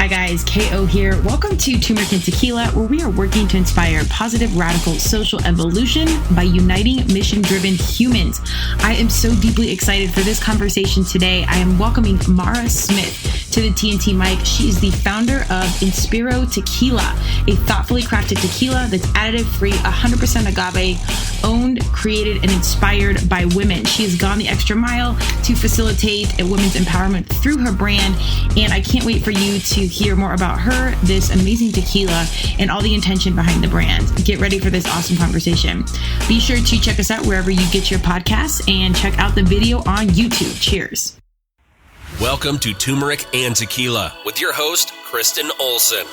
guys, KO here. Welcome to Turmeric and Tequila, where we are working to inspire positive, radical social evolution by uniting mission-driven humans. I am so deeply excited for this conversation today. I am welcoming Mara Smith to the TNT mic. She is the founder of Inspiro Tequila, a thoughtfully crafted tequila that's additive-free, 100% agave, owned, created, and inspired by women. She has gone the extra mile to facilitate a women's empowerment through her brand, and I can't wait for you to hear more about her, this amazing tequila, and all the intention behind the brand. Get ready for this awesome conversation. Be sure to check us out wherever you get your podcasts and check out the video on YouTube. Cheers. Welcome to Turmeric and Tequila with your host, Kristen Olson.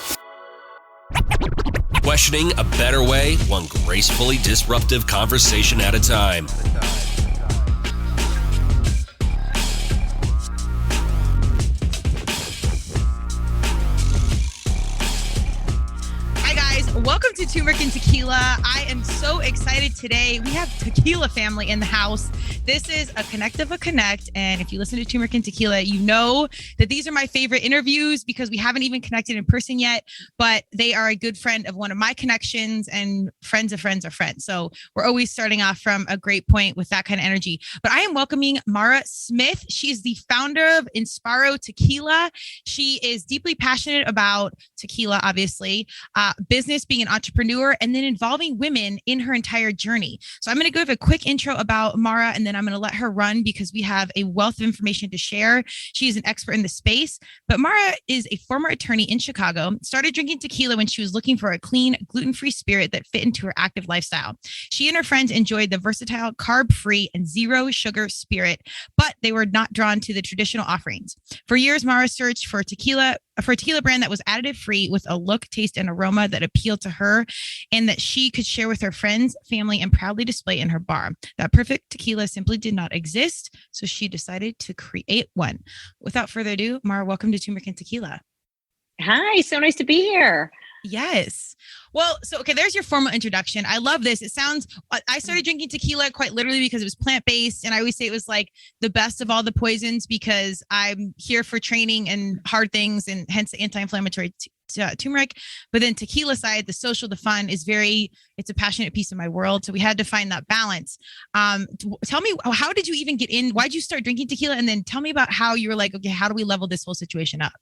Questioning a better way, one gracefully disruptive conversation at a time. Welcome to Turmeric and Tequila. I am so excited today. We have Tequila family in the house. This is a connect of a connect. And if you listen to Turmeric and Tequila, you know that these are my favorite interviews because we haven't even connected in person yet, but they are a good friend of one of my connections, and friends of friends are friends. So we're always starting off from a great point with that kind of energy. But I am welcoming Mara Smith. She is the founder of Inspiro Tequila. She is deeply passionate about tequila, obviously, business, being an entrepreneur, and then involving women in her entire journey. So I'm going to give a quick intro about Mara, and then I'm going to let her run because we have a wealth of information to share. She is an expert in the space, but Mara is a former attorney in Chicago, started drinking tequila when she was looking for a clean, gluten-free spirit that fit into her active lifestyle. She and her friends enjoyed the versatile, carb-free, and zero sugar spirit, but they were not drawn to the traditional offerings. For years, Mara searched for a tequila brand that was additive free with a look, taste, and aroma that appealed to her and that she could share with her friends, family, and proudly display in her bar. That perfect tequila simply did not exist, so she decided to create one. Without further ado, Mara, welcome to Turmeric and Tequila. Hi, so nice to be here. Yes. Well, so, okay, there's your formal introduction. I love this. I started drinking tequila quite literally because it was plant-based. And I always say it was like the best of all the poisons because I'm here for training and hard things, and hence the anti-inflammatory turmeric. But then tequila side, the social, the fun is it's a passionate piece of my world. So we had to find that balance. Tell me, how did you even get in? Why'd you start drinking tequila? And then tell me about how you were like, okay, how do we level this whole situation up?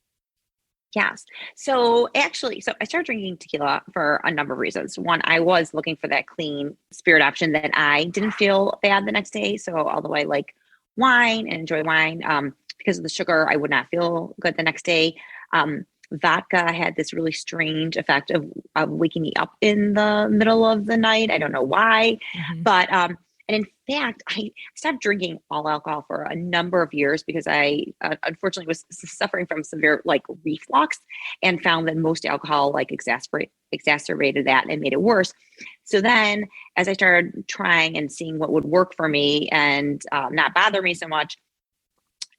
Yes. So I started drinking tequila for a number of reasons. One, I was looking for that clean spirit option that I didn't feel bad the next day. So although I like wine and enjoy wine, because of the sugar, I would not feel good the next day. Vodka had this really strange effect of waking me up in the middle of the night. I don't know why, but and in fact, I stopped drinking all alcohol for a number of years because I unfortunately was suffering from severe reflux and found that most alcohol exacerbated that and made it worse. So then as I started trying and seeing what would work for me and not bother me so much,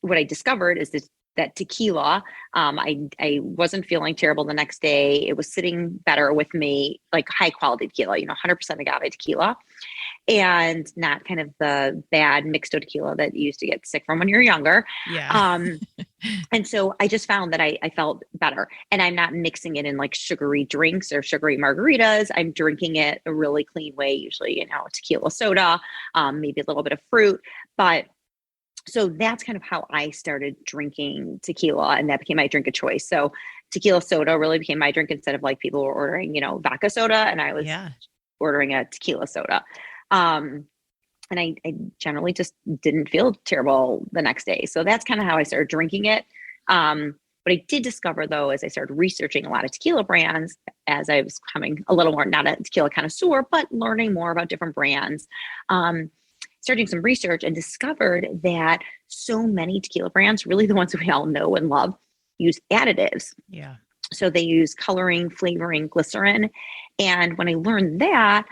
what I discovered is that tequila, I wasn't feeling terrible the next day. It was sitting better with me, like high quality tequila, 100% agave tequila, and not kind of the bad mixto tequila that you used to get sick from when you were younger. Yeah. And so I just found that I felt better, and I'm not mixing it in like sugary drinks or sugary margaritas. I'm drinking it a really clean way, usually, tequila soda, maybe a little bit of fruit, but so that's kind of how I started drinking tequila, and that became my drink of choice. So tequila soda really became my drink instead of like people were ordering, vodka soda, and I was ordering a tequila soda. And I generally just didn't feel terrible the next day. So that's kind of how I started drinking it. But I did discover, though, as I started researching a lot of tequila brands, as I was becoming a little more, not a tequila connoisseur, but learning more about different brands, started doing some research and discovered that so many tequila brands, really the ones that we all know and love, use additives. Yeah. So they use coloring, flavoring, glycerin. And when I learned that,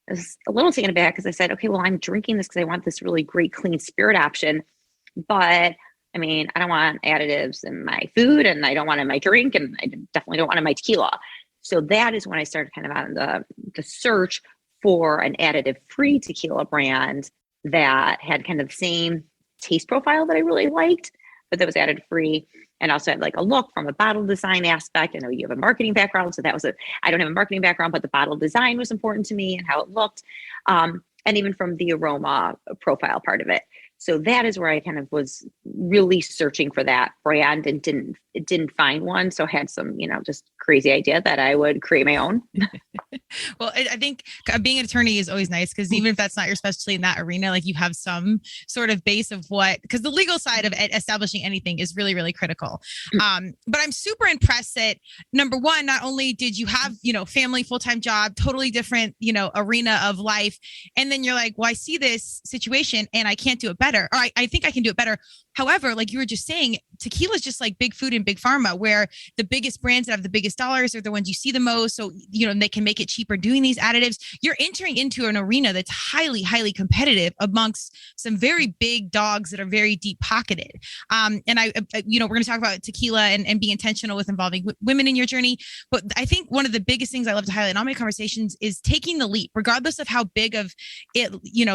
I was a little taken aback because I said, okay, well, I'm drinking this because I want this really great, clean spirit option. But I mean, I don't want additives in my food, and I don't want it in my drink, and I definitely don't want it in my tequila. So that is when I started kind of on the search for an additive-free tequila brand that had kind of the same taste profile that I really liked, but that was additive-free. and also had like a look from a bottle design aspect. I know you have a marketing background, so I don't have a marketing background, but the bottle design was important to me and how it looked. And even from the aroma profile part of it. So that is where I kind of was really searching for that brand and didn't find one. So I had some, just crazy idea that I would create my own. Well, I think being an attorney is always nice because even if that's not your specialty in that arena, like you have some sort of base of because the legal side of establishing anything is really, really critical. But I'm super impressed that number one, not only did you have, family, full-time job, totally different, arena of life. And then you're like, well, I see this situation and I can't do it better. Or I think I can do it better. However, like you were just saying, tequila is just like big food and big pharma, where the biggest brands that have the biggest dollars are the ones you see the most. So, they can make it cheaper doing these additives. You're entering into an arena that's highly, highly competitive amongst some very big dogs that are very deep pocketed. And we're going to talk about tequila and being intentional with involving women in your journey. But I think one of the biggest things I love to highlight in all my conversations is taking the leap, regardless of how big of it,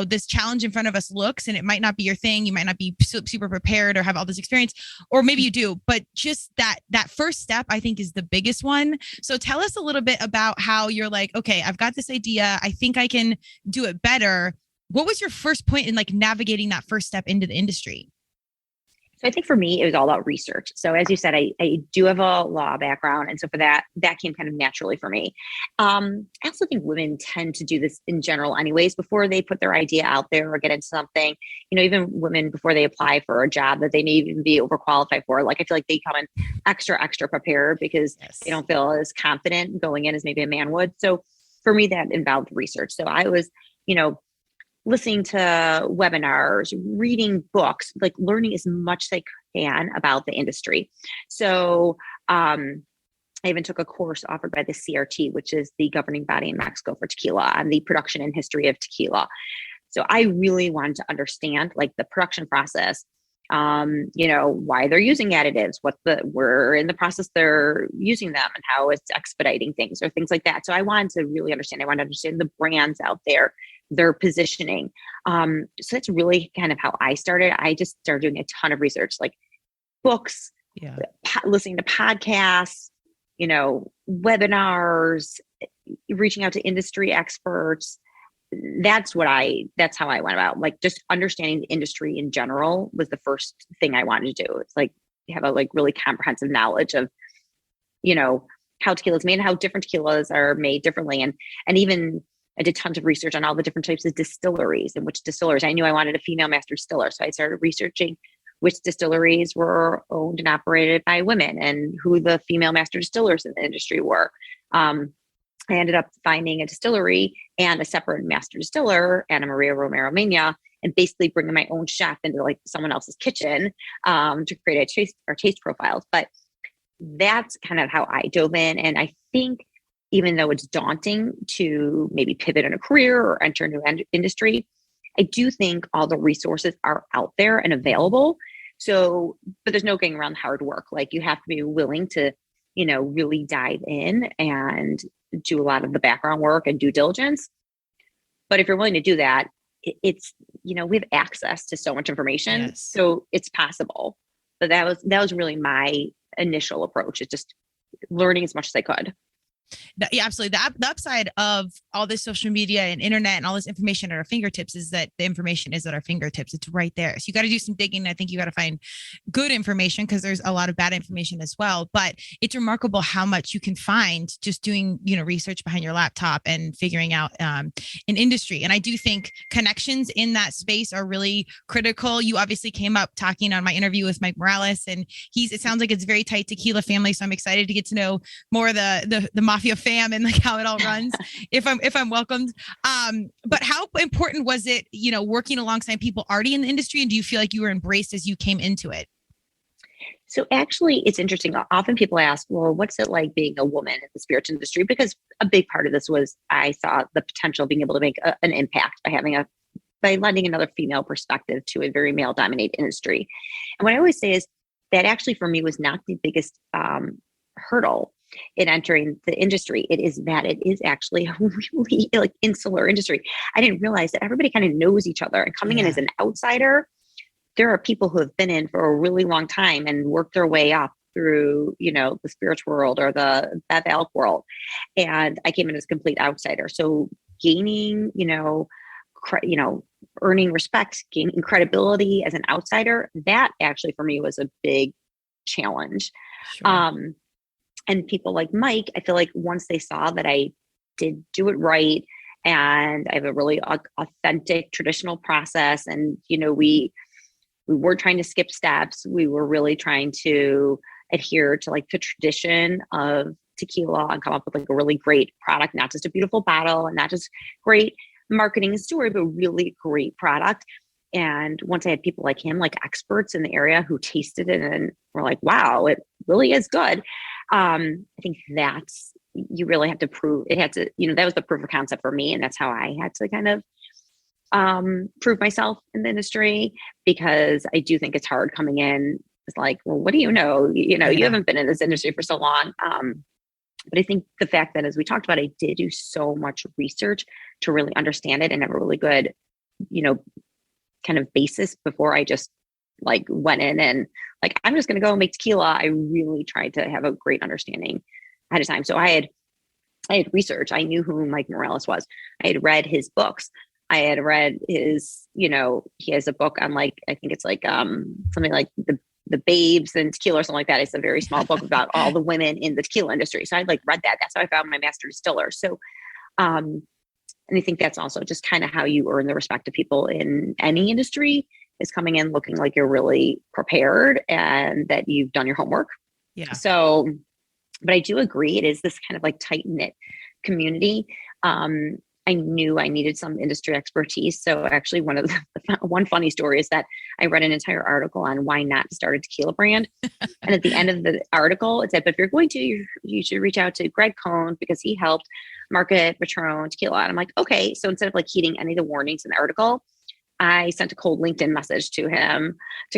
this challenge in front of us looks, and it might not be your thing. You might not be super prepared or have all this experience, or maybe you do, but just that first step, I think, is the biggest one. So tell us a little bit about how you're like, okay, I've got this idea. I think I can do it better. What was your first point in like navigating that first step into the industry? So I think for me, it was all about research. So as you said, I do have a law background. And so for that came kind of naturally for me. I also think women tend to do this in general anyways, before they put their idea out there or get into something, even women before they apply for a job that they may even be overqualified for. Like, I feel like they come in extra prepared because they don't feel as confident going in as maybe a man would. So for me, that involved research. So I was, listening to webinars, reading books, like learning as much as I can about the industry. So I even took a course offered by the CRT, which is the governing body in Mexico for tequila, on the production and history of tequila. So I really wanted to understand like the production process, why they're using additives, where in the process they're using them and how it's expediting things or things like that. So I wanted to really understand. I wanted to understand the brands out there, their positioning. So that's really kind of how I started. I just started doing a ton of research, like books, listening to podcasts, webinars, reaching out to industry experts. That's how I went about, like, just understanding the industry in general was the first thing I wanted to do. It's like have a like really comprehensive knowledge of, how tequila is made and how different tequilas are made differently. And even I did tons of research on all the different types of distilleries and which distillers. I knew I wanted a female master distiller. So I started researching which distilleries were owned and operated by women and who the female master distillers in the industry were. I ended up finding a distillery and a separate master distiller, Ana Maria Romero Mena, and basically bringing my own chef into like someone else's kitchen to create taste profiles. But that's kind of how I dove in. And I think even though it's daunting to maybe pivot in a career or enter a new industry, I do think all the resources are out there and available. So, but there's no getting around the hard work. Like, you have to be willing to, really dive in and do a lot of the background work and due diligence. But if you're willing to do that, it's, we have access to so much information. Yes. So it's possible. But that was really my initial approach. It's just learning as much as I could. Yeah, absolutely. The upside of all this social media and internet and all this information at our fingertips is that the information is at our fingertips. It's right there. So you got to do some digging. I think you got to find good information because there's a lot of bad information as well. But it's remarkable how much you can find just doing, research behind your laptop and figuring out an industry. And I do think connections in that space are really critical. You obviously came up talking on my interview with Mike Morales, and it sounds like it's very tight tequila family. So I'm excited to get to know more of the mafia fam and like how it all runs if I'm welcomed. But how important was it, working alongside people already in the industry? And do you feel like you were embraced as you came into it? So actually, it's interesting. Often people ask, well, what's it like being a woman in the spirits industry? Because a big part of this was I saw the potential of being able to make an impact by lending another female perspective to a very male dominated industry. And what I always say is that actually for me was not the biggest hurdle in entering the industry. It is that it is actually a really like insular industry. I didn't realize that everybody kind of knows each other, and coming in as an outsider, there are people who have been in for a really long time and worked their way up through, the spiritual world or the bev alc world. And I came in as a complete outsider. So gaining, earning respect, gaining credibility as an outsider, that actually for me was a big challenge. Sure. And people like Mike, I feel like once they saw that I did do it right, and I have a really authentic traditional process, and we weren't trying to skip steps. We were really trying to adhere to like the tradition of tequila and come up with like a really great product, not just a beautiful bottle and not just great marketing and story, but really great product. And once I had people like him, like experts in the area who tasted it and were like, wow, it really is good. I think you really have to prove it. Had to, that was the proof of concept for me. And that's how I had to kind of prove myself in the industry, because I do think it's hard coming in. It's like, well, what do you know? You haven't been in this industry for so long. But I think the fact that, as we talked about, I did do so much research to really understand it and have a really good, kind of basis before I just like went in and like, I'm just going to go make tequila. I really tried to have a great understanding ahead of time. So I had research. I knew who Mike Morales was. I had read his books. I had read his, he has a book on like, I think it's like something like the babes and tequila or something like that. It's a very small book about all the women in the tequila industry. So I'd like read that. That's how I found my master distiller. So, and I think that's also just kind of how you earn the respect of people in any industry, is coming in looking like you're really prepared and that you've done your homework. Yeah. So, but I do agree. It is this kind of like tight knit community. I knew I needed some industry expertise. So actually one funny story is that I read an entire article on why not to start a tequila brand. And at the end of the article, it said, but if you're going to, you should reach out to Greg Cohn because he helped market Patron tequila. And I'm like, okay. So instead of like heeding any of the warnings in the article, I sent a cold LinkedIn message to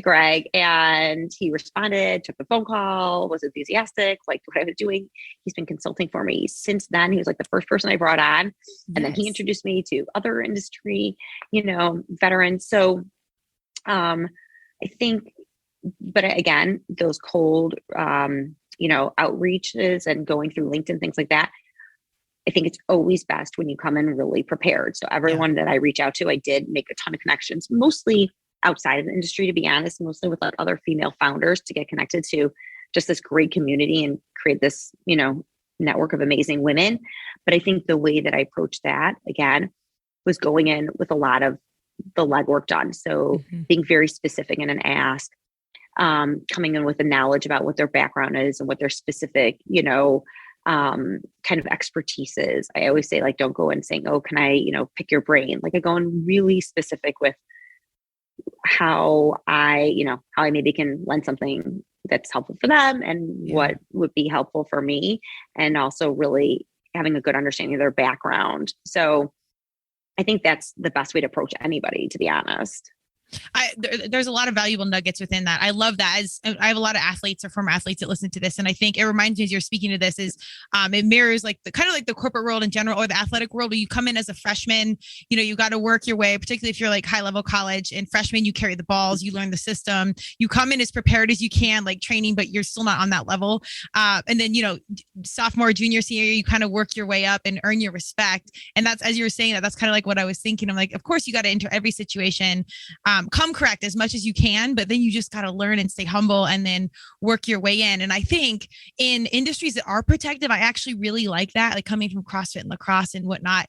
Greg, and he responded, took the phone call, was enthusiastic, liked what I was doing. He's been consulting for me since then. He was like the first person I brought on. And then he introduced me to other industry, veterans. So I think, but again, those cold, outreaches and going through LinkedIn, things like that, I think it's always best when you come in really prepared. So everyone that I reach out to, I did make a ton of connections, mostly outside of the industry, to be honest, mostly with other female founders, to get connected to just this great community and create this, network of amazing women. But I think the way that I approached that, again, was going in with a lot of the legwork done. So being very specific in an ask, coming in with the knowledge about what their background is and what their specific, kind of expertise is. I always say, like, don't go in saying, oh, can I, pick your brain? Like, I go in really specific with how I maybe can lend something that's helpful for them and what would be helpful for me. And also really having a good understanding of their background. So I think that's the best way to approach anybody, to be honest. There's a lot of valuable nuggets within that. I love that. As I have a lot of athletes or former athletes that listen to this, and I think it reminds me, as you're speaking to this, is it mirrors like the kind of like the corporate world in general or the athletic world, where you come in as a freshman, you got to work your way, particularly if you're like high level college and freshman, you carry the balls, you learn the system, you come in as prepared as you can, like training, but you're still not on that level. And then, sophomore, junior, senior year, you kind of work your way up and earn your respect. And that's, as you were saying, that's kind of like what I was thinking. I'm like, of course you got to enter every situation. Come correct as much as you can, but then you just got to learn and stay humble and then work your way in. And I think in industries that are protective, I actually really like that, like coming from CrossFit and lacrosse and whatnot.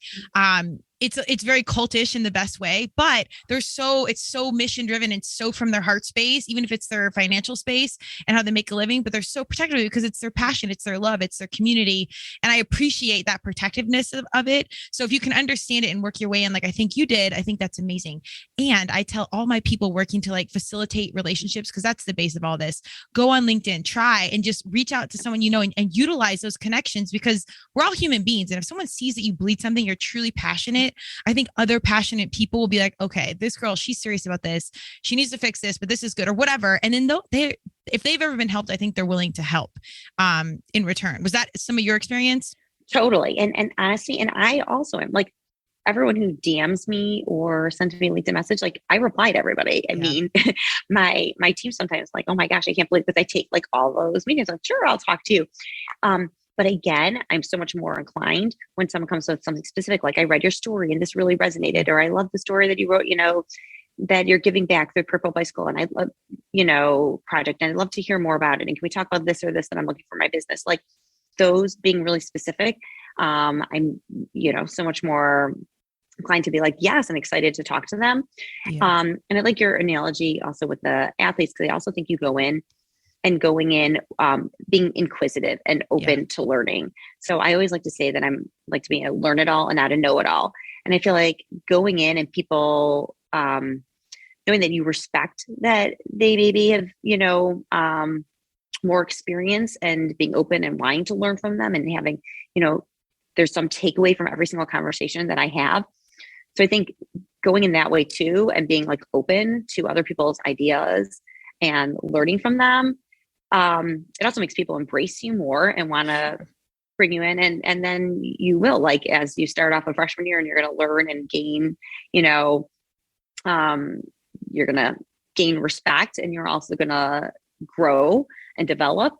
It's very cultish in the best way, but it's so mission driven and so from their heart space, even if it's their financial space and how they make a living, but they're so protective because it's their passion, it's their love, it's their community. And I appreciate that protectiveness of it. So if you can understand it and work your way in, like I think you did, I think that's amazing. And I tell all my people working to like facilitate relationships, because that's the base of all this. Go on LinkedIn, try and just reach out to someone and utilize those connections, because we're all human beings. And if someone sees that you bleed something, you're truly passionate, I think other passionate people will be like, okay, this girl, she's serious about this. She needs to fix this, but this is good or whatever. And then if they've ever been helped, I think they're willing to help in return. Was that some of your experience? Totally. And honestly, and I also am like, everyone who DMs me or sends me a LinkedIn message, like I reply to everybody. I mean, my team sometimes like, oh my gosh, I can't believe because I take like all those meetings. I'm sure I'll talk to you. But again, I'm so much more inclined when someone comes with something specific, like I read your story and this really resonated, or I love the story that you wrote, that you're giving back through Purple Bicycle. And I love, project. And I'd love to hear more about it. And can we talk about this or this that I'm looking for my business? Like those being really specific. I'm, so much more inclined to be like, yes, and excited to talk to them. Yeah. And I like your analogy also with the athletes, because I also think you going in, being inquisitive and open to learning. So I always like to say that I'm like to be a learn it all and not a know it all. And I feel like going in and people, knowing that you respect that they maybe have, more experience and being open and wanting to learn from them and having, there's some takeaway from every single conversation that I have. So I think going in that way too, and being like open to other people's ideas and learning from them, it also makes people embrace you more and want to bring you in. And then you will, like, as you start off a freshman year and you're going to learn and gain, you're going to gain respect, and you're also going to grow and develop.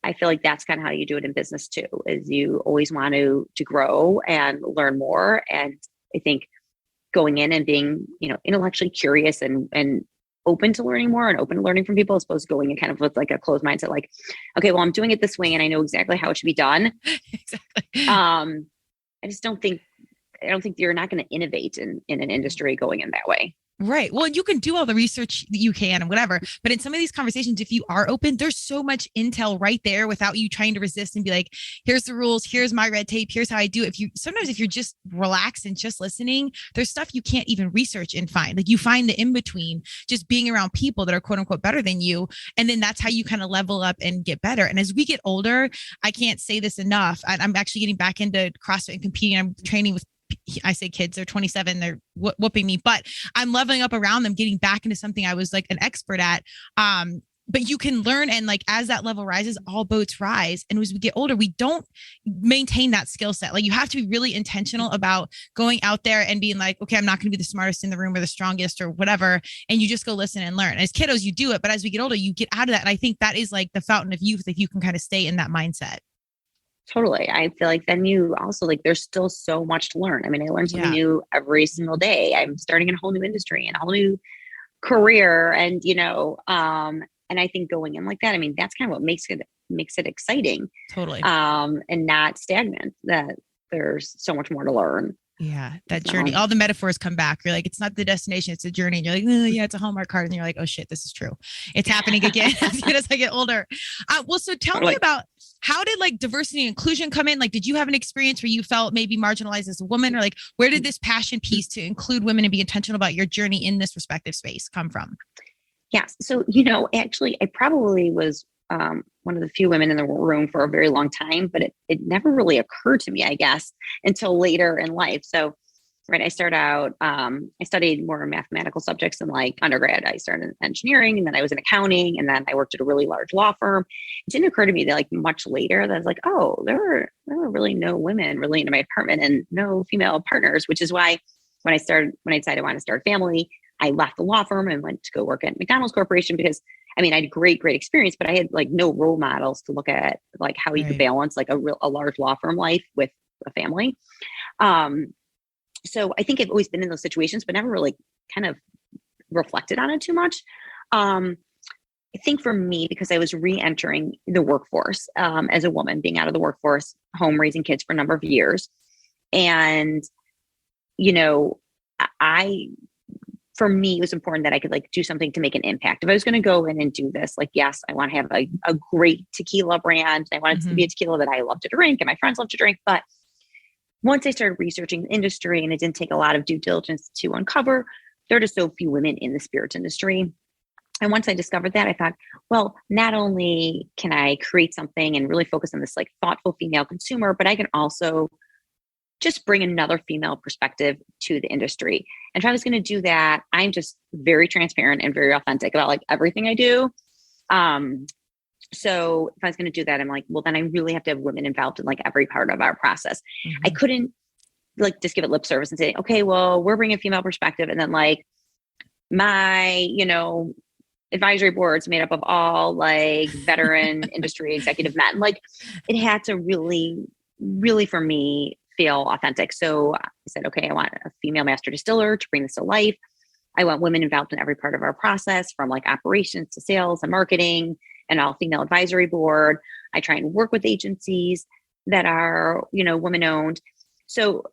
I feel like that's kind of how you do it in business too, is you always want to grow and learn more. And I think going in and being, intellectually curious and open to learning more and open to learning from people, as opposed to going in kind of with like a closed mindset, like, okay, well, I'm doing it this way and I know exactly how it should be done. Exactly. I don't think you're not going to innovate in an industry going in that way. Right. Well, you can do all the research that you can and whatever, but in some of these conversations, if you are open, there's so much intel right there without you trying to resist and be like, here's the rules, here's my red tape, here's how I do it. If you're just relaxed and just listening, there's stuff you can't even research and find. Like you find the in between, just being around people that are quote unquote better than you. And then that's how you kind of level up and get better. And as we get older, I can't say this enough. I'm actually getting back into CrossFit and competing. I'm training with, I say kids, they're 27, they're whooping me, but I'm leveling up around them, getting back into something I was like an expert at. But you can learn, and like as that level rises, all boats rise. And as we get older, we don't maintain that skill set. Like you have to be really intentional about going out there and being like, okay, I'm not going to be the smartest in the room or the strongest or whatever. And you just go listen and learn. As kiddos, you do it, but as we get older, you get out of that. And I think that is like the fountain of youth, if you can kind of stay in that mindset. Totally. I feel like then you also like, there's still so much to learn. I mean, I learn something new every single day. I'm starting in a whole new industry and a whole new career. And, and I think going in like that, I mean, that's kind of what makes it exciting. Totally. And not stagnant, that there's so much more to learn. Yeah. That journey, all the metaphors come back. You're like, it's not the destination, it's a journey. And you're like, oh, yeah, it's a Hallmark card. And you're like, oh shit, this is true. It's happening again as I get older. Well, so tell me about, how did like diversity and inclusion come in? Like, did you have an experience where you felt maybe marginalized as a woman, or like, where did this passion piece to include women and be intentional about your journey in this respective space come from? Yes. So, actually I probably was, one of the few women in the room for a very long time, but it never really occurred to me, I guess, until later in life. So, right, I started out, I studied more mathematical subjects in like undergrad. I started in engineering, and then I was in accounting, and then I worked at a really large law firm. It didn't occur to me that like much later that I was like, oh, there were really no women really in my department and no female partners, which is why when I decided I wanted to start a family, I left the law firm and went to go work at McDonald's Corporation, because I mean, I had great experience, but I had like no role models to look at like how you could balance like a large law firm life with a family. So I think I've always been in those situations, but never really kind of reflected on it too much. I think for me, because I was re-entering the workforce as a woman, being out of the workforce, home raising kids for a number of years. And, for me, it was important that I could like do something to make an impact. If I was going to go in and do this, like, yes, I want to have a great tequila brand. I want it to be a tequila that I love to drink and my friends love to drink. But once I started researching the industry, and it didn't take a lot of due diligence to uncover, there are just so few women in the spirits industry. And once I discovered that, I thought, well, not only can I create something and really focus on this like thoughtful female consumer, but I can also just bring another female perspective to the industry. And if I was going to do that, I'm just very transparent and very authentic about like everything I do. So if I was going to do that, I'm like, well, then I really have to have women involved in like every part of our process. I couldn't like just give it lip service and say, okay, well, we're bringing a female perspective. And then like my, advisory board's made up of all like veteran industry executive men. Like it had to really, really for me feel authentic. So I said, okay, I want a female master distiller to bring this to life. I want women involved in every part of our process, from like operations to sales and marketing, and all female advisory board. I try and work with agencies that are, women owned. So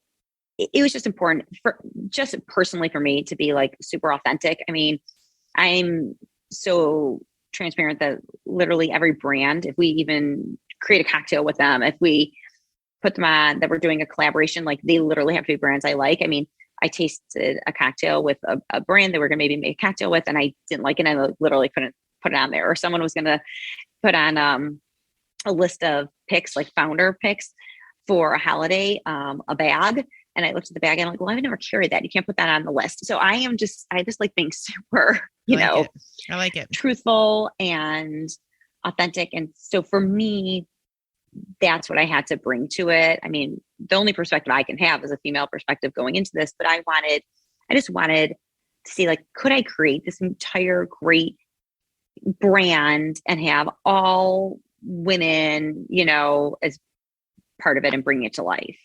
it was just important for just personally for me to be like super authentic. I mean, I'm so transparent that literally every brand, if we even create a cocktail with them, if we put them on that we're doing a collaboration, like they literally have to be brands I like. I mean, I tasted a cocktail with a brand that we're going to maybe make a cocktail with, and I didn't like it. And I literally couldn't put it on there. Or someone was going to put on a list of picks, like founder picks for a holiday, a bag. And I looked at the bag and I'm like, well, I've never carried that. You can't put that on the list. So I just like being super, I like it. truthful and authentic. And so for me, that's what I had to bring to it. I mean, the only perspective I can have is a female perspective going into this, but I just wanted to see, like, could I create this entire great brand and have all women, as part of it and bring it to life?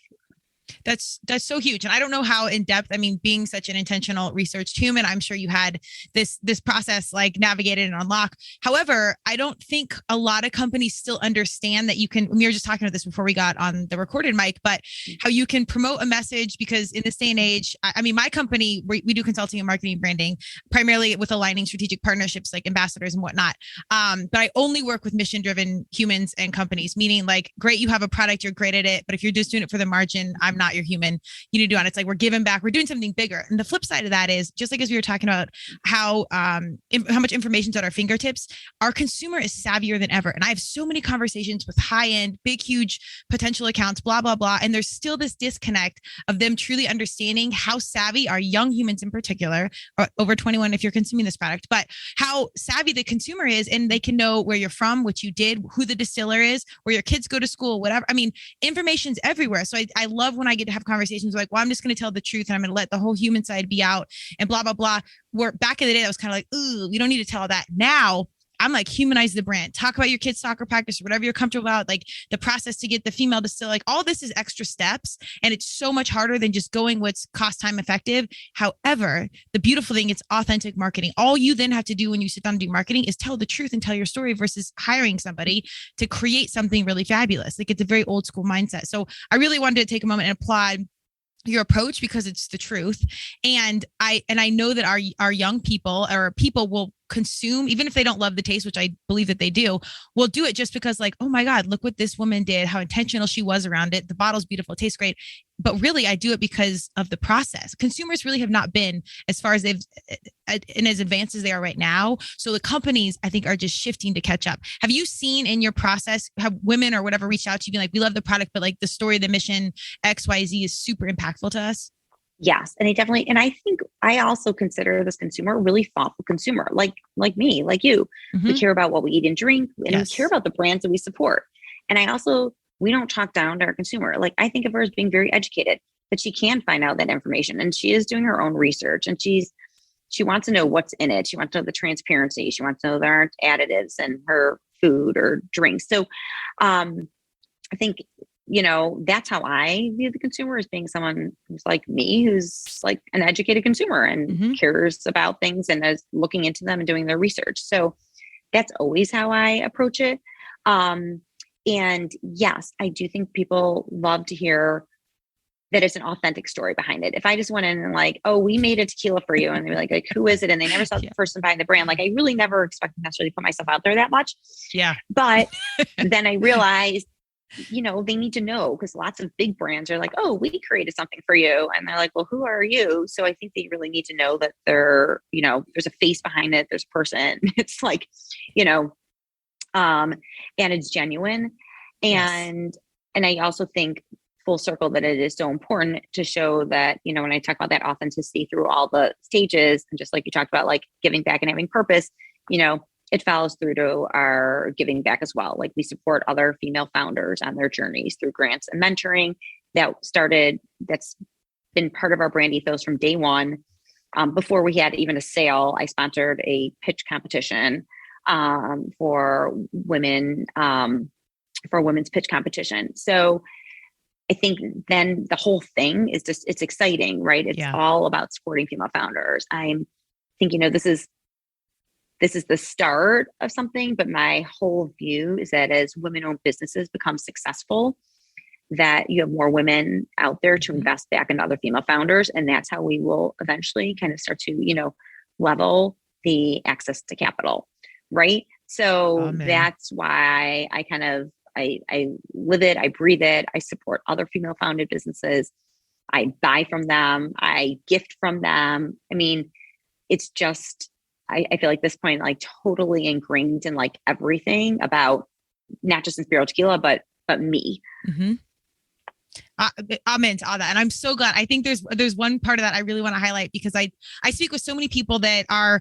That's so huge. And I don't know how in depth, I mean, being such an intentional research human, I'm sure you had this process like navigated and unlock. However, I don't think a lot of companies still understand that you can, we were just talking about this before we got on the recorded mic, but how you can promote a message, because in this day and age, I mean, my company, we do consulting and marketing and branding, primarily with aligning strategic partnerships like ambassadors and whatnot. But I only work with mission-driven humans and companies, meaning like, great, you have a product, you're great at it, but if you're just doing it for the margin, I'm not your human. You need to do it. It's like, we're giving back. We're doing something bigger. And the flip side of that is, just like as we were talking about how much information's at our fingertips, our consumer is savvier than ever. And I have so many conversations with high-end, big, huge potential accounts, blah, blah, blah. And there's still this disconnect of them truly understanding how savvy our young humans in particular, or over 21 if you're consuming this product, but how savvy the consumer is. And they can know where you're from, what you did, who the distiller is, where your kids go to school, whatever. I mean, information's everywhere. So I love when I get to have conversations like, well, I'm just going to tell the truth and I'm going to let the whole human side be out and blah, blah, blah. Where back in the day, I was kind of like, ooh, you don't need to tell that. Now I'm like, humanize the brand, talk about your kid's soccer practice or whatever you're comfortable about, like the process to get the female distill, like all this is extra steps. And it's so much harder than just going what's cost time effective. However, the beautiful thing, it's authentic marketing. All you then have to do when you sit down and do marketing is tell the truth and tell your story versus hiring somebody to create something really fabulous. Like, it's a very old school mindset. So I really wanted to take a moment and applaud your approach, because it's the truth. And I know that our young people, or people, will consume, even if they don't love the taste, which I believe that they do, will do it just because, like, oh my God, look what this woman did, how intentional she was around it. The bottle's beautiful, it tastes great. But really, I do it because of the process. Consumers really have not been as far as they've and as advanced as they are right now. So the companies, I think, are just shifting to catch up. Have you seen in your process, have women or whatever reached out to you, being like, we love the product, but like the story, the mission XYZ is super impactful to us? Yes. And I think I also consider this consumer a really thoughtful consumer, like me, like you. Mm-hmm. We care about what we eat and drink, and Yes. we care about the brands that we support. And we don't talk down to our consumer. Like, I think of her as being very educated, that she can find out that information, and she is doing her own research, and she wants to know what's in it. She wants to know the transparency. She wants to know there aren't additives in her food or drinks. So I think, that's how I view the consumer, as being someone who's like me, who's like an educated consumer and Mm-hmm. cares about things and is looking into them and doing their research. So that's always how I approach it. And yes, I do think people love to hear that it's an authentic story behind it. If I just went in and like, oh, we made a tequila for you, and they're like, who is it? And they never saw the person behind the brand. Like, I really never expect to necessarily put myself out there that much. Yeah. But then I realized, they need to know, because lots of big brands are like, oh, we created something for you. And they're like, well, who are you? So I think they really need to know that there's a face behind it. There's a person. It's like, and it's genuine. And, Yes. and I also think, full circle, that it is so important to show that, when I talk about that authenticity through all the stages, and just like you talked about, like giving back and having purpose, it follows through to our giving back as well. Like, we support other female founders on their journeys through grants and mentoring that's been part of our brand ethos from day one. Before we had even a sale, I sponsored a pitch competition for women, for a women's pitch competition. So I think then the whole thing is just, it's exciting, right? It's all about supporting female founders. I think, this is the start of something, but my whole view is that as women-owned businesses become successful, that you have more women out there to invest back into other female founders. And that's how we will eventually kind of start to, level the access to capital. Right. So that's why I kind of, I live it, I breathe it. I support other female founded businesses. I buy from them. I gift from them. I mean, it's just, I feel like this point, like totally ingrained in like everything about not just Inspiro Tequila, but me. Mm-hmm. I'm into all that. And I'm so glad. I think there's one part of that I really want to highlight, because I speak with so many people that are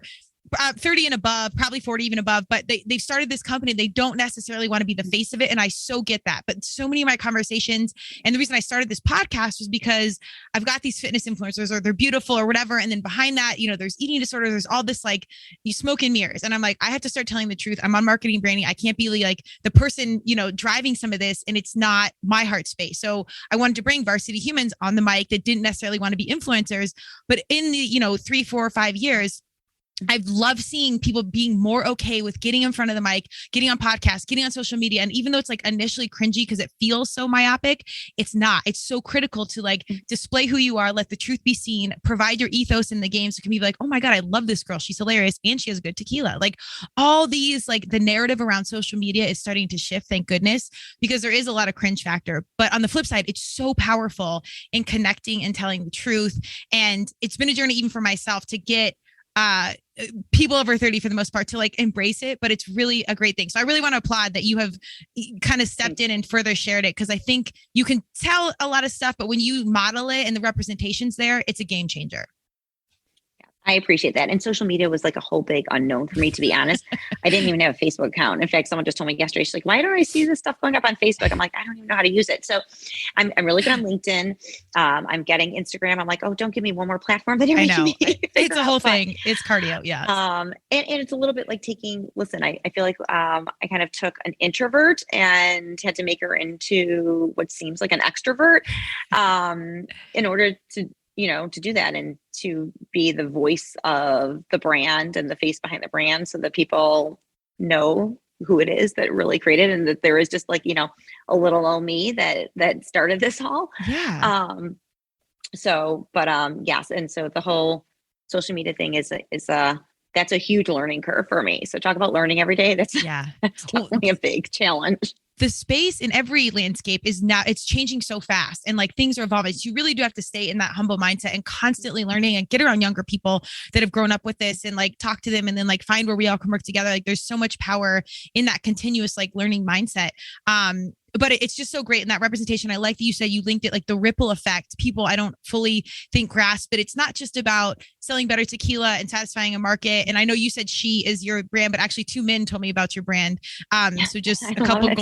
30 and above, probably 40 even above, but they've started this company. They don't necessarily want to be the face of it. And I so get that. But so many of my conversations, and the reason I started this podcast was because I've got these fitness influencers, or they're beautiful or whatever. And then behind that, there's eating disorders. There's all this, like, you smoke and mirrors. And I'm like, I have to start telling the truth. I'm on marketing branding. I can't be like the person, driving some of this, and it's not my heart space. So I wanted to bring varsity humans on the mic that didn't necessarily want to be influencers, but in the, 3, 4, or 5 years, I've loved seeing people being more okay with getting in front of the mic, getting on podcasts, getting on social media. And even though it's like initially cringy because it feels so myopic, it's not. It's so critical to like display who you are, let the truth be seen, provide your ethos in the game. So it can be like, oh my God, I love this girl. She's hilarious. And she has good tequila. Like all these, like the narrative around social media is starting to shift, thank goodness, because there is a lot of cringe factor. But on the flip side, it's so powerful in connecting and telling the truth. And it's been a journey even for myself to get people over 30 for the most part to like embrace it, but it's really a great thing. So I really want to applaud that you have kind of stepped in and further shared it, because I think you can tell a lot of stuff, but when you model it and the representation's there, it's a game changer. I appreciate that. And social media was like a whole big unknown for me, to be honest. I didn't even have a Facebook account. In fact, someone just told me yesterday, she's like, why don't I see this stuff going up on Facebook? I'm like, I don't even know how to use it. So I'm really good on LinkedIn. I'm getting Instagram. I'm like, oh, don't give me one more platform that you're making me. It's a whole thing. It's cardio. Yeah. And it's a little bit like I feel like I kind of took an introvert and had to make her into what seems like an extrovert in order to do that and to be the voice of the brand and the face behind the brand, so that people know who it is that really created, and that there is just like, a little old me that started this all. Yeah. Yes. And so the whole social media thing is that's a huge learning curve for me. So talk about learning every day. That's definitely a big challenge. The space in every landscape is now, it's changing so fast, and like things are evolving. So you really do have to stay in that humble mindset and constantly learning, and get around younger people that have grown up with this, and like talk to them, and then like find where we all can work together. Like there's so much power in that continuous like learning mindset. But it's just so great in that representation. I like that you said you linked it, like the ripple effect. People I don't fully think grasp, but it's not just about selling better tequila and satisfying a market. And I know you said she is your brand, but actually 2 men told me about your brand. So just a couple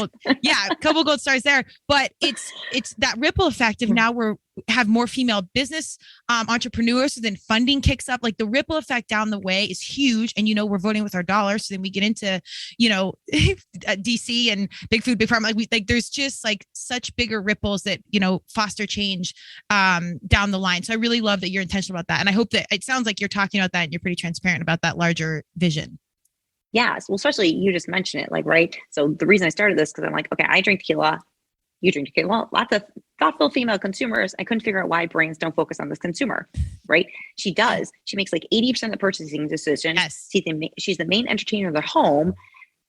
gold stars there. But it's that ripple effect of now we're have more female business entrepreneurs, so then funding kicks up. Like the ripple effect down the way is huge. And we're voting with our dollars. So then we get into DC and big food, big pharma. Like there's just like such bigger ripples that foster change down the line. So I really love that you're intentional about that, and I hope that it sounds like you're talking about that and you're pretty transparent about that larger vision. Yes. Well, especially you just mentioned it, like, right. So the reason I started this, because I'm like, okay, I drink tequila. You drink tequila. Well, lots of thoughtful female consumers. I couldn't figure out why brands don't focus on this consumer, right? She does. She makes like 80% of the purchasing decision. Yes. She's the main entertainer of their home.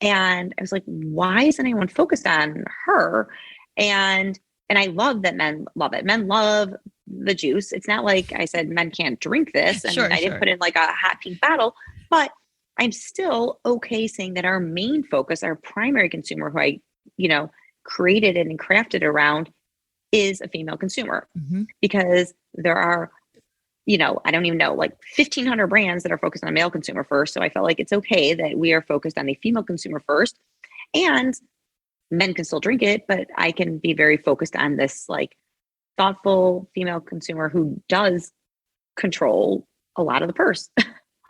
And I was like, why isn't anyone focused on her? And I love that men love it. Men love the juice. It's not like I said men can't drink this, and I didn't put in like a hot pink bottle, but I'm still okay saying that our main focus, our primary consumer, who I, created it and crafted around, is a female consumer. Mm-hmm. Because there are, I don't even know, like 1,500 brands that are focused on a male consumer first. So I felt like it's okay that we are focused on a female consumer first, and men can still drink it, but I can be very focused on this like thoughtful female consumer who does control a lot of the purse.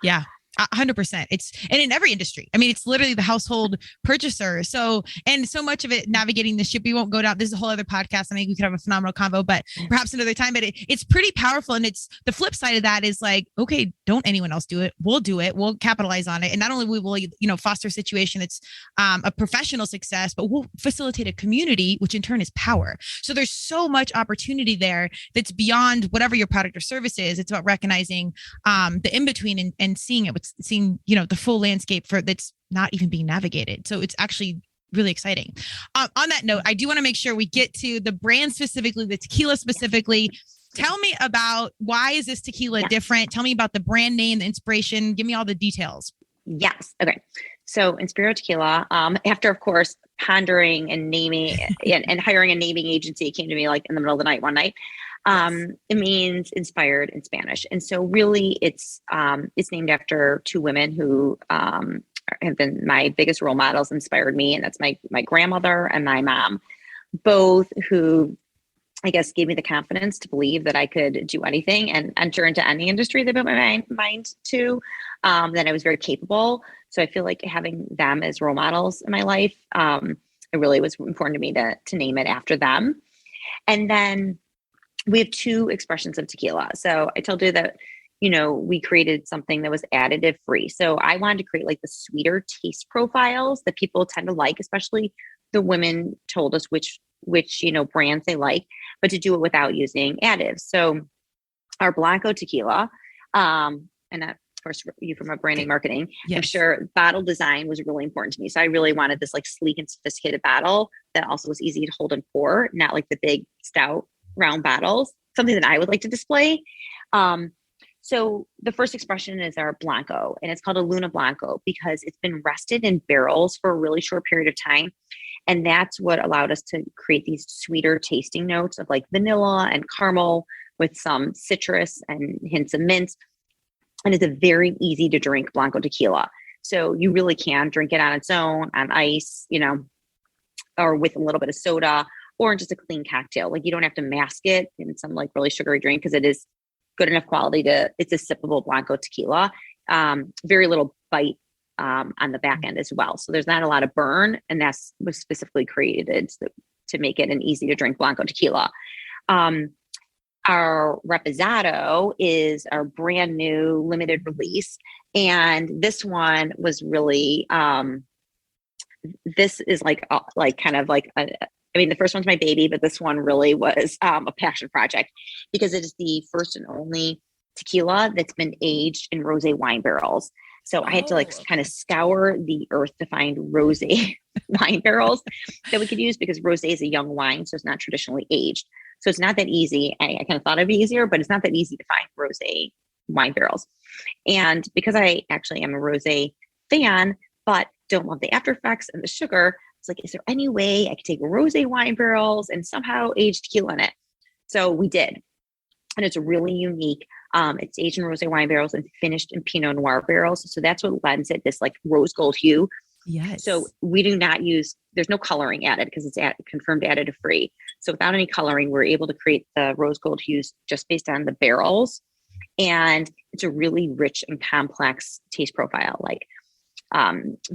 Yeah. 100%. And in every industry. I mean, it's literally the household purchaser. So, and so much of it navigating the ship, we won't go down. This is a whole other podcast. I mean, we could have a phenomenal convo, but perhaps another time, but it's pretty powerful. And it's the flip side of that is like, okay, don't anyone else do it. We'll do it. We'll capitalize on it. And not only we will, foster a situation that's a professional success, but we'll facilitate a community, which in turn is power. So there's so much opportunity there that's beyond whatever your product or service is. It's about recognizing the in-between and seeing it, seeing, the full landscape for that's not even being navigated. So it's actually really exciting. On that note, I do want to make sure we get to the brand specifically, the tequila specifically. Tell me about why is this tequila different? Tell me about the brand name, the inspiration. Give me all the details. Yes. Okay. So Inspiro Tequila, after, of course, pondering and naming and hiring a naming agency, it came to me like in the middle of the night one night. It means inspired in Spanish. And so really it's named after two women who have been my biggest role models, inspired me. And that's my grandmother and my mom, both who I guess gave me the confidence to believe that I could do anything and enter into any industry they put my mind to, that I was very capable. So I feel like having them as role models in my life, it really was important to me to name it after them. And then we have two expressions of tequila. So I told you that, we created something that was additive free. So I wanted to create like the sweeter taste profiles that people tend to like, especially the women told us which brands they like, but to do it without using additives. So our Blanco Tequila, and that, of course, you from a branding marketing, yes. I'm sure bottle design was really important to me. So I really wanted this like sleek and sophisticated bottle that also was easy to hold and pour, not like the big stout round bottles, something that I would like to display. So the first expression is our Blanco, and it's called a Luna Blanco because it's been rested in barrels for a really short period of time. And that's what allowed us to create these sweeter tasting notes of like vanilla and caramel with some citrus and hints of mint. And it's a very easy to drink Blanco tequila. So you really can drink it on its own, on ice, or with a little bit of soda, or just a clean cocktail. Like you don't have to mask it in some like really sugary drink because it is good enough quality it's a sippable Blanco tequila. Very little bite on the back end as well. So there's not a lot of burn, and that's was specifically created to make it an easy to drink Blanco tequila. Our Reposado is our brand new limited release. And this one was really, this is like kind of like the first one's my baby, but this one really was a passion project because it is the first and only tequila that's been aged in rosé wine barrels. So I had to kind of scour the earth to find rosé wine barrels that we could use because rosé is a young wine, so it's not traditionally aged. So it's not that easy. I kind of thought it'd be easier, but it's not that easy to find rosé wine barrels. And because I actually am a rosé fan, but don't love the after effects and the sugar, it's like, is there any way I could take rosé wine barrels and somehow age tequila in it? So we did. And it's really unique. It's aged in rosé wine barrels and finished in Pinot Noir barrels. So that's what lends it this like rose gold hue. Yes. So we do not use, there's no coloring added because it's confirmed additive free. So without any coloring, we're able to create the rose gold hues just based on the barrels. And it's a really rich and complex taste profile, like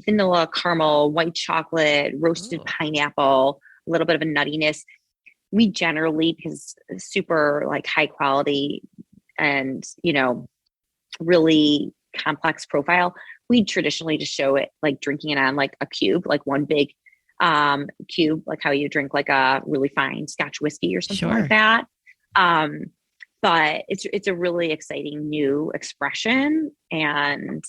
vanilla, caramel, white chocolate, roasted pineapple, a little bit of a nuttiness. We generally, because super like high quality and, really complex profile, we traditionally just show it like drinking it on like a cube, like one big cube, like how you drink like a really fine Scotch whiskey or something like that. But it's a really exciting new expression. And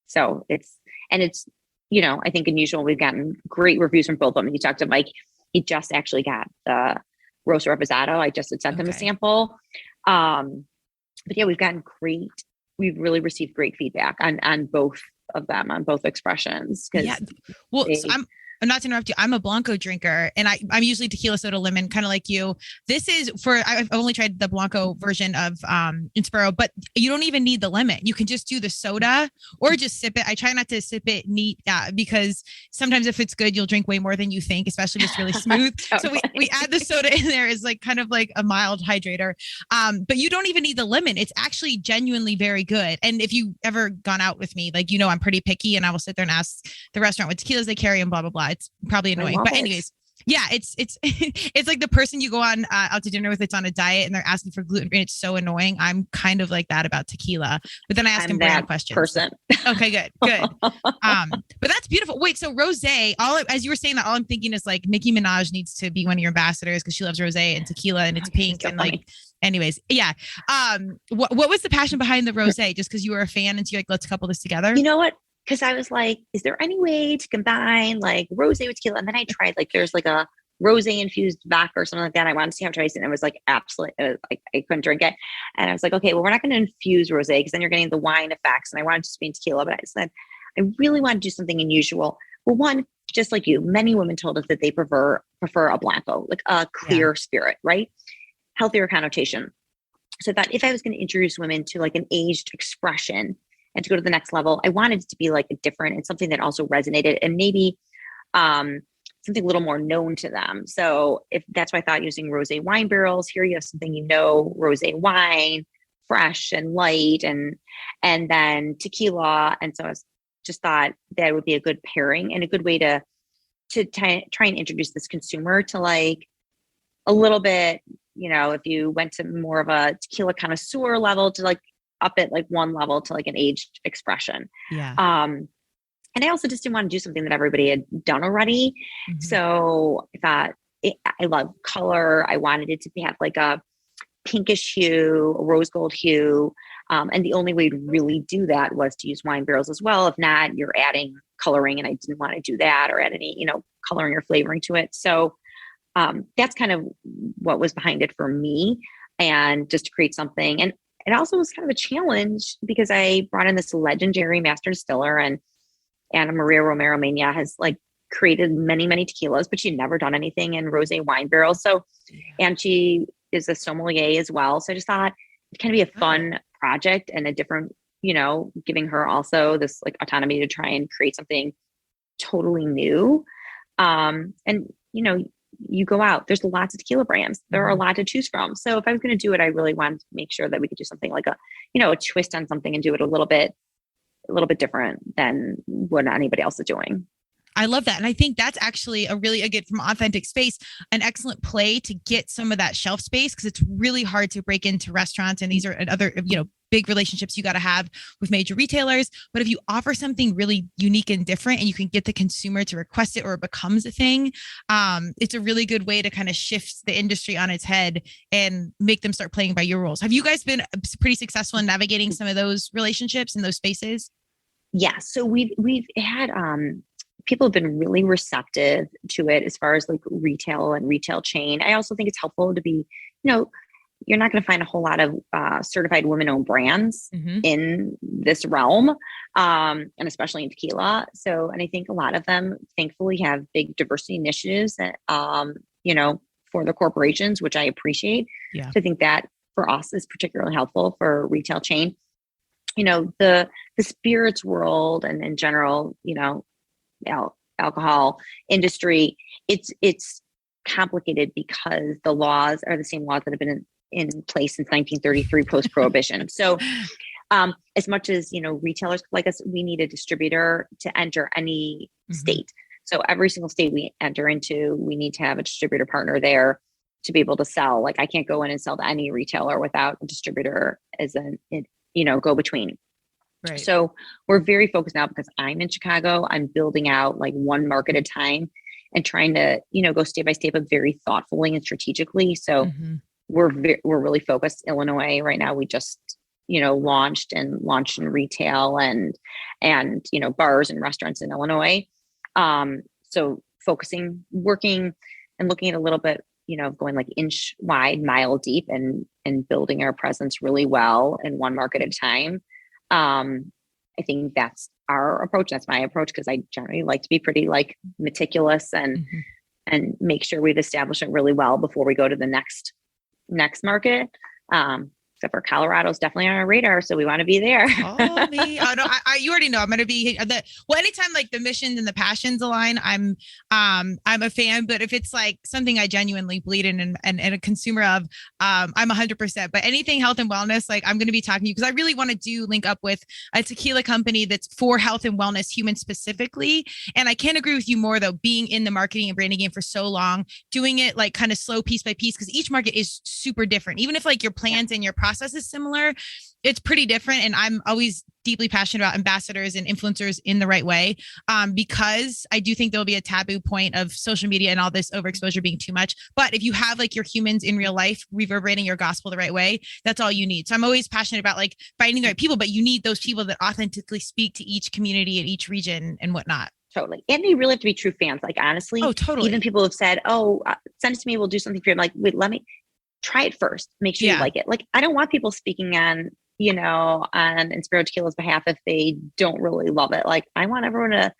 so it's, I think unusual. We've gotten great reviews from both of them. You talked to Mike, he just actually got the Rosa Reposado. I just had sent him a sample. But yeah, we've really received great feedback on both of them, on both expressions. Yeah. Well, so not to interrupt you, I'm a Blanco drinker, and I'm usually tequila, soda, lemon, kind of like you. This is I've only tried the Blanco version of Inspiro, but you don't even need the lemon. You can just do the soda or just sip it. I try not to sip it neat because sometimes if it's good, you'll drink way more than you think, especially if it's really smooth. So we add the soda in there as like kind of like a mild hydrator. But you don't even need the lemon. It's actually genuinely very good. And if you ever gone out with me, like, I'm pretty picky, and I will sit there and ask the restaurant what tequilas they carry and blah, blah, blah. It's probably annoying, but anyways, yeah, it's it's like the person you go on out to dinner with, it's on a diet and they're asking for gluten free. It's so annoying. I'm kind of like that about tequila, but then I ask them brand questions. Okay, good. But that's beautiful. Wait, so rosé, as you were saying that, all I'm thinking is like Nicki Minaj needs to be one of your ambassadors because she loves rosé and tequila and it's pink and like, anyways, yeah. What was the passion behind the rosé? Just because you were a fan and so you're like, let's couple this together? You know what? Because I was like, is there any way to combine like rosé with tequila? And then I tried like, there's like a rosé infused vodka or something like that. I wanted to see how it tasted, and it was like absolutely, like I couldn't drink it. And I was like, okay, well, we're not going to infuse rosé because then you're getting the wine effects. And I wanted to be in tequila, but I said, I really want to do something unusual. Well, one, just like you, many women told us that they prefer a Blanco, like a clear spirit, right? Healthier connotation. So I thought if I was going to introduce women to like an aged expression and to go to the next level, I wanted it to be like a different and something that also resonated and maybe something a little more known to them. So if that's why I thought using rosé wine barrels, here you have something, rosé wine, fresh and light, and then tequila. And so I just thought that would be a good pairing and a good way to try and introduce this consumer to like a little bit, if you went to more of a tequila connoisseur level, to like up it like one level to like an aged expression. Yeah. And I also just didn't want to do something that everybody had done already. Mm-hmm. So I thought I love color. I wanted it to have like a pinkish hue, a rose gold hue. And the only way to really do that was to use wine barrels as well. If not, you're adding coloring, and I didn't want to do that or add any, coloring or flavoring to it. So that's kind of what was behind it for me, and just to create something. And it also was kind of a challenge because I brought in this legendary master distiller, and Ana Maria Romero Mena has like created many, many tequilas, but she'd never done anything in rosé wine barrels. So, and she is a sommelier as well. So I just thought it kind of be a fun project and a different, giving her also this like autonomy to try and create something totally new. And, you go out, there's lots of tequila brands. There are a lot to choose from. So if I was going to do it, I really wanted to make sure that we could do something like a twist on something and do it a little bit different than what anybody else is doing. I love that. And I think that's actually again, from authentic space, an excellent play to get some of that shelf space, because it's really hard to break into restaurants. And these are other, big relationships you got to have with major retailers. But if you offer something really unique and different and you can get the consumer to request it or it becomes a thing, it's a really good way to kind of shift the industry on its head and make them start playing by your rules. Have you guys been pretty successful in navigating some of those relationships in those spaces? Yeah. So we've had, people have been really receptive to it as far as like retail and retail chain. I also think it's helpful to be, you're not going to find a whole lot of certified women-owned brands in this realm, and especially in tequila. So, and I think a lot of them thankfully have big diversity initiatives that, for the corporations, which I appreciate. Yeah. So I think that for us is particularly helpful for retail chain. The spirits world and in general, alcohol industry, it's complicated because the laws are the same laws that have been in place since 1933 post-prohibition. So as much as, retailers like us, we need a distributor to enter any state. So every single state we enter into, we need to have a distributor partner there to be able to sell. Like I can't go in and sell to any retailer without a distributor as go-between. Right. So we're very focused now because I'm in Chicago. I'm building out like one market at a time and trying to, go state by state, but very thoughtfully and strategically. So we're really focused. Illinois right now, we just, launched in retail and bars and restaurants in Illinois. So working and looking at a little bit, going like inch wide, mile deep and building our presence really well in one market at a time. I I think that's our approach. That's my approach, because I generally like to be pretty like meticulous and make sure we've established it really well before we go to the next market. Except for Colorado's definitely on our radar, so we want to be there. Oh, me. Oh no, you already know I'm going to be anytime like the missions and the passions align, I'm a fan. But if it's like something I genuinely bleed in and a consumer of, I'm 100%. But anything health and wellness, like I'm going to be talking to you, because I really want to link up with a tequila company that's for health and wellness, human specifically. And I can't agree with you more though, being in the marketing and branding game for so long, doing it like kind of slow piece by piece, because each market is super different. Even if like your plans and your process is similar, it's pretty different. And I'm always deeply passionate about ambassadors and influencers in the right way, because I do think there'll be a taboo point of social media and all this overexposure being too much. But if you have like your humans in real life reverberating your gospel the right way, that's all you need. So I'm always passionate about like finding the right people, but you need those people that authentically speak to each community and each region and whatnot. Totally. And they really have to be true fans. Like, honestly, totally. Even people have said, send it to me, we'll do something for you. I'm like, wait, let me try it first. Make sure you like it. Like, I don't want people speaking on Inspiro Tequila's behalf if they don't really love it. Like, I want everyone to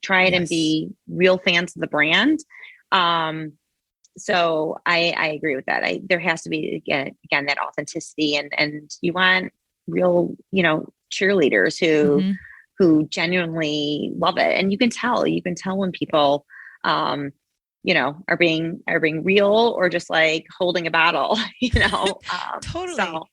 try it and be real fans of the brand. So I agree with that. There has to be again that authenticity, and you want real, cheerleaders who genuinely love it. And you can tell when people, are being real or just like holding a bottle, Totally. So.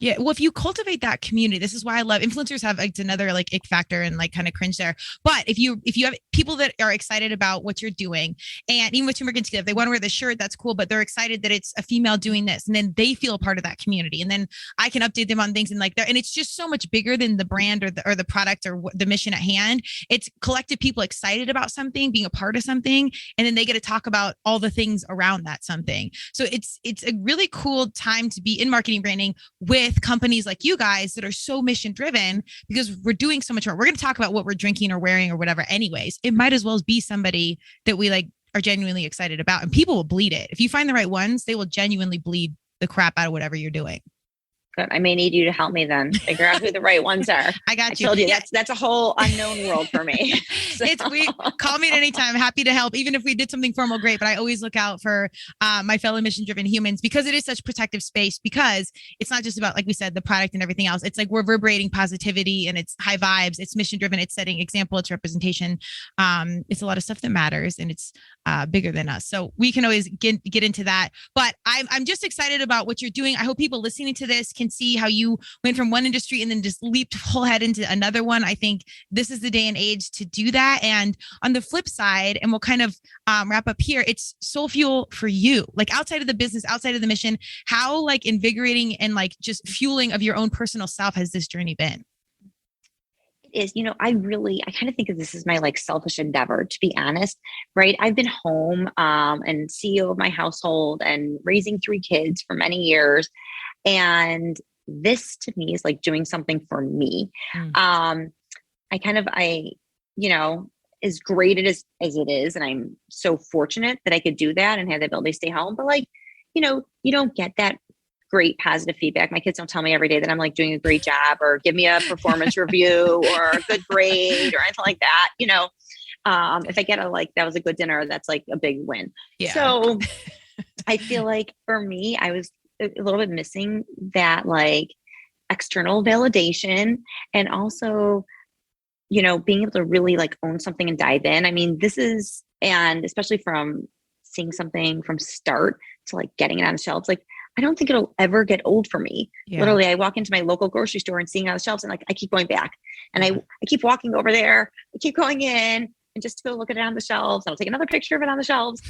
Yeah. Well, if you cultivate that community, this is why I love influencers have like another like ick factor and like kind of cringe there. But if you have people that are excited about what you're doing, and even with Turmeric and Tequila, if they want to wear the shirt, that's cool, but they're excited that it's a female doing this, and then they feel a part of that community, and then I can update them on things and like that. And it's just so much bigger than the brand or the product or the mission at hand. It's collective people excited about something, being a part of something, and then they get to talk about all the things around that something. So it's a really cool time to be in marketing branding with companies like you guys that are so mission driven, because we're doing so much more. We're going to talk about what we're drinking or wearing or whatever anyways. It might as well be somebody that we like are genuinely excited about, and people will bleed it. If you find the right ones, they will genuinely bleed the crap out of whatever you're doing. Good. I may need you to help me then figure out who the right ones are. I got you. I told you that's a whole unknown world for me. So. Call me at any time. Happy to help. Even if we did something formal, great. But I always look out for my fellow mission driven humans, because it is such protective space, because it's not just about, like we said, the product and everything else. It's like we're reverberating positivity, and it's high vibes. It's mission driven. It's setting example. It's representation. It's a lot of stuff that matters, and it's bigger than us. So we can always get into that. But I'm just excited about what you're doing. I hope people listening to this can see how you went from one industry and then just leaped full head into another one. I think this is the day and age to do that. And on the flip side, and we'll kind of wrap up here, it's soul fuel for you, like outside of the business, outside of the mission. How like invigorating and like just fueling of your own personal self has this journey been? Is, I kind of think of this as my like selfish endeavor, to be honest, right? I've been home and CEO of my household and raising 3 kids for many years. And this to me is like doing something for me. As great as it is, and I'm so fortunate that I could do that and have the ability to stay home. But like, you don't get that great positive feedback. My kids don't tell me every day that I'm like doing a great job or give me a performance review or a good grade or anything like that. If I get that was a good dinner, that's like a big win. Yeah. So I feel like for me, I was a little bit missing that like external validation, and also, being able to really like own something and dive in. I mean, and especially from seeing something from start to like getting it on the shelves, like I don't think it'll ever get old for me. Yeah. Literally, I walk into my local grocery store and seeing it on the shelves, and like I keep going back, and I keep walking over there, I keep going in, and just to go look at it on the shelves. I'll take another picture of it on the shelves.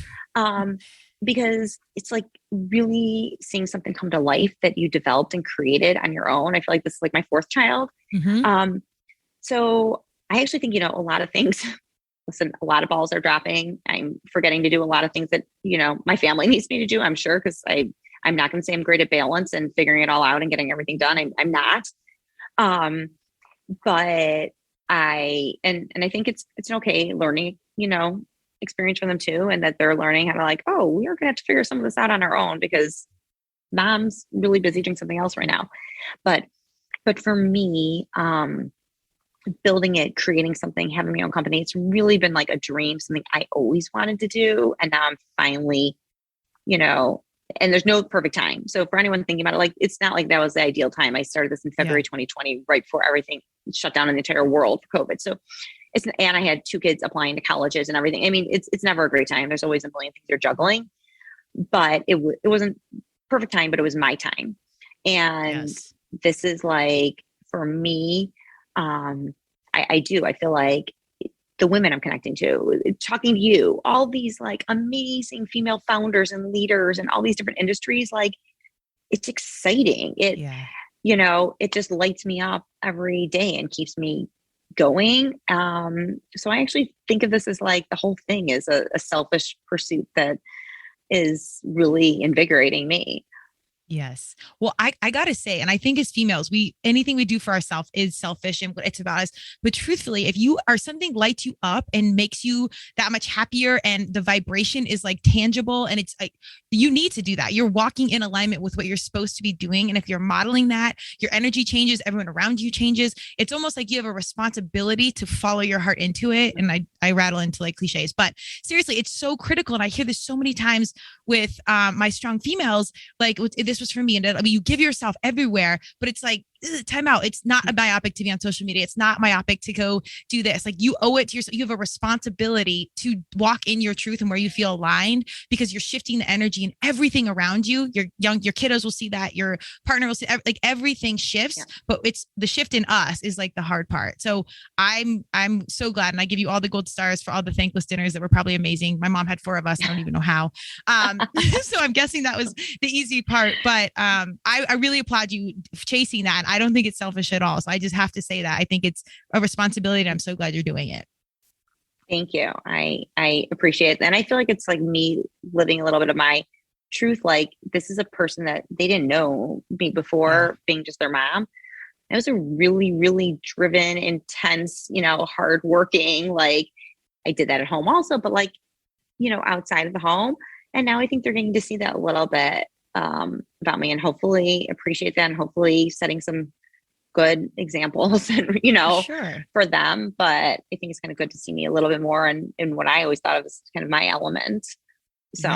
Because it's like really seeing something come to life that you developed and created on your own. I feel like this is like my 4th child. So I actually think, a lot of things, listen, a lot of balls are dropping. I'm forgetting to do a lot of things that, my family needs me to do, I'm sure. Cause I'm not going to say I'm great at balance and figuring it all out and getting everything done. I'm not. But I think it's an okay learning, experience for them too. And that they're learning how to like, oh, we are going to have to figure some of this out on our own because mom's really busy doing something else right now. But for me, building it, creating something, having my own company. It's really been like a dream, something I always wanted to do. And now I'm finally, and there's no perfect time. So for anyone thinking about it, like, it's not like that was the ideal time. I started this in February 2020, right before everything shut down in the entire world for COVID. So and I had 2 kids applying to colleges and everything. I mean, it's never a great time. There's always a million things you're juggling, but it wasn't perfect time, but it was my time. And this is like, for me, I feel like the women I'm connecting to, talking to you, all these like amazing female founders and leaders and all these different industries, like, it's exciting. It just lights me up every day and keeps me going. So I actually think of this as like, the whole thing is a selfish pursuit that is really invigorating me. Yes. Well, I gotta say, and I think as females, anything we do for ourselves is selfish and it's about us. But truthfully, if you are something lights you up and makes you that much happier and the vibration is like tangible and it's like, you need to do that. You're walking in alignment with what you're supposed to be doing. And if you're modeling that, your energy changes, everyone around you changes. It's almost like you have a responsibility to follow your heart into it. And I rattle into like cliches, but seriously, it's so critical. And I hear this so many times with my strong females, like this was for me. And I mean, you give yourself everywhere, but it's like, time out. It's not a myopic to be on social media. It's not myopic to go do this. Like, you owe it to yourself. You have a responsibility to walk in your truth and where you feel aligned, because you're shifting the energy and everything around you. Your kiddos will see that, your partner will see, like, everything shifts, but it's the shift in us is like the hard part. So I'm so glad. And I give you all the gold stars for all the thankless dinners that were probably amazing. My mom had 4 of us. I don't even know how. So I'm guessing that was the easy part, but I really applaud you chasing that. I don't think it's selfish at all. So I just have to say that I think it's a responsibility, and I'm so glad you're doing it. Thank you. I appreciate it. And I feel like it's like me living a little bit of my truth. Like, this is a person that they didn't know me before being just their mom. I was a really, really driven, intense, hardworking, like, I did that at home also, but like, outside of the home. And now I think they're getting to see that a little bit about me, and hopefully appreciate that, and hopefully setting some good examples and, for them. But I think it's kind of good to see me a little bit more in what I always thought of as kind of my element. So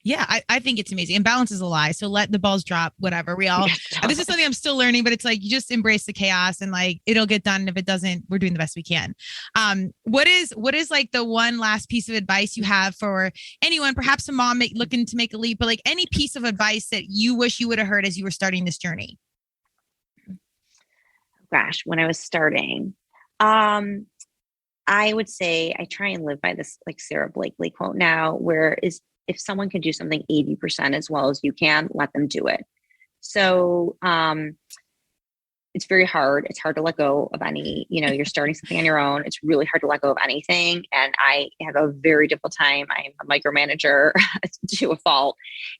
yeah, I think it's amazing. And balance is a lie. So let the balls drop, whatever. This is something I'm still learning, but it's like, you just embrace the chaos and like, it'll get done. And if it doesn't, we're doing the best we can. What is like the one last piece of advice you have for anyone, perhaps a mom looking to make a leap, but like any piece of advice that you wish you would have heard as you were starting this journey? Gosh, when I was starting, I would say I try and live by this like Sarah Blakely quote now, where is, if someone can do something 80% as well as you can, let them do it. So it's very hard. It's hard to let go of any, you're starting something on your own. It's really hard to let go of anything. And I have a very difficult time. I'm a micromanager to a fault.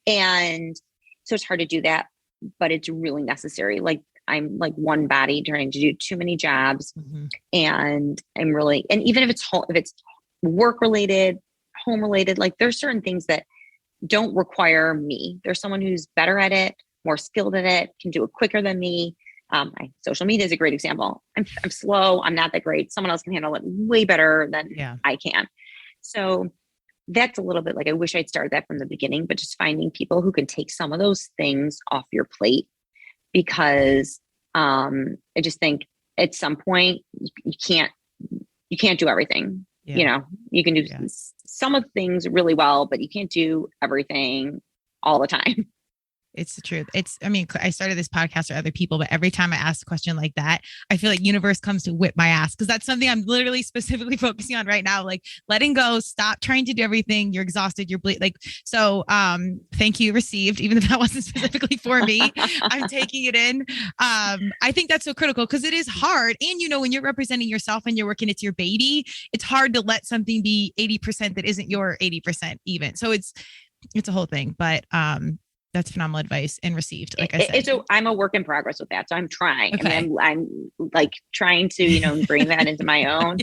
And so it's hard to do that, but it's really necessary. Like, I'm like one body trying to do too many jobs. And I'm really, and even if it's work related, home related, like, there's certain things that don't require me. There's someone who's better at it, more skilled at it, can do it quicker than me. Social media is a great example. I'm slow. I'm not that great. Someone else can handle it way better than I can. So that's a little bit like, I wish I'd started that from the beginning, but just finding people who can take some of those things off your plate, because I just think at some point you can't do everything. You can do some of things really well, but you can't do everything all the time. It's the truth. I started this podcast for other people, but every time I ask a question like that, I feel like universe comes to whip my ass, because that's something I'm literally specifically focusing on right now. Like, letting go, stop trying to do everything. You're exhausted. You're so thank you, received, even if that wasn't specifically for me. I'm taking it in. I think that's so critical, because it is hard. And, when you're representing yourself and you're working, it's your baby. It's hard to let something be 80% that isn't your 80% even. So it's a whole thing, but that's phenomenal advice and received. Like I said, I'm a work in progress with that. So I'm trying. Okay. I mean, I'm like trying to, bring that into my own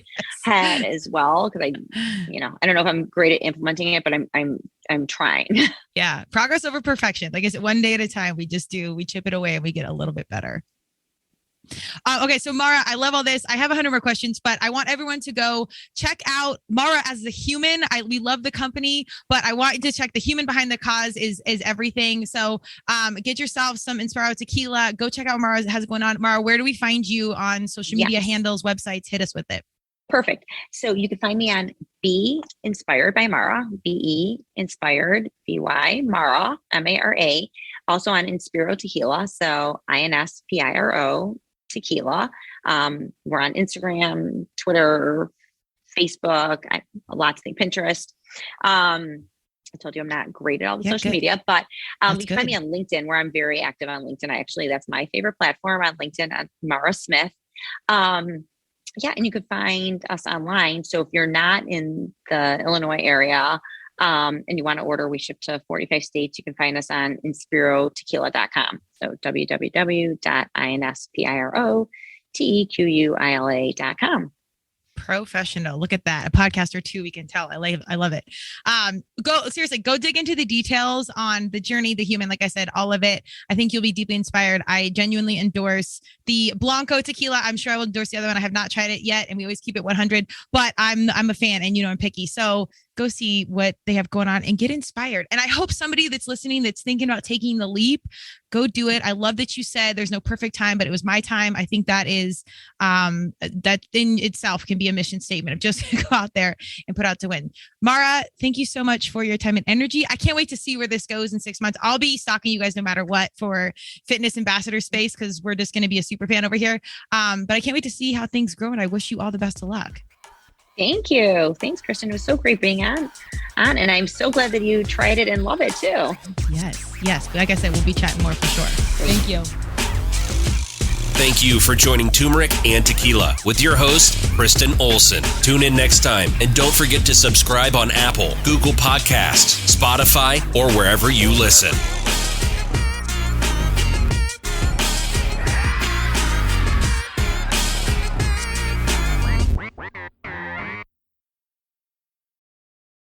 head as well. Cause I don't know if I'm great at implementing it, but I'm trying. Yeah. Progress over perfection. Like I said, one day at a time, we chip it away and we get a little bit better. Okay, so Mara, I love all this. I have 100 more questions, but I want everyone to go check out Mara as the human. We love the company, but I want you to check the human behind the cause is everything. So get yourself some Inspiro Tequila. Go check out Mara has going on. Mara, where do we find you on social media handles, websites? Hit us with it. Perfect. So you can find me on Be Inspired by Mara, B-E Inspired, B-Y, Mara, M-A-R-A. Also on Inspiro Tequila. So I-N-S-P-I-R-O Tequila. We're on Instagram, Twitter, Facebook, lots of things, Pinterest. I told you I'm not great at all the social media, but you can find me on LinkedIn, where I'm very active on LinkedIn. That's my favorite platform on LinkedIn, on Mara Smith. And you can find us online. So if you're not in the Illinois area and you want to order, we ship to 45 states. You can find us on inspirotequila.com. So www.inspirotequila.com. Professional. Look at that. A podcast or two, we can tell. I love it. Go dig into the details on the journey, the human, like I said, all of it. I think you'll be deeply inspired. I genuinely endorse the Blanco Tequila. I'm sure I will endorse the other one. I have not tried it yet, and we always keep it 100, but I'm a fan, and I'm picky. So go see what they have going on and get inspired. And I hope somebody that's listening, that's thinking about taking the leap, go do it. I love that you said there's no perfect time, but it was my time. I think that is, that in itself can be a mission statement of just go out there and put out to win. Mara, thank you so much for your time and energy. I can't wait to see where this goes in 6 months. I'll be stalking you guys no matter what for fitness ambassador space, because we're just going to be a super fan over here. But I can't wait to see how things grow, and I wish you all the best of luck. Thank you. Thanks, Kristen. It was so great being on. And I'm so glad that you tried it and love it too. Yes. Like I said, we'll be chatting more for sure. Thank you. Thank you for joining Turmeric and Tequila with your host, Kristen Olson. Tune in next time, and don't forget to subscribe on Apple, Google Podcasts, Spotify, or wherever you listen.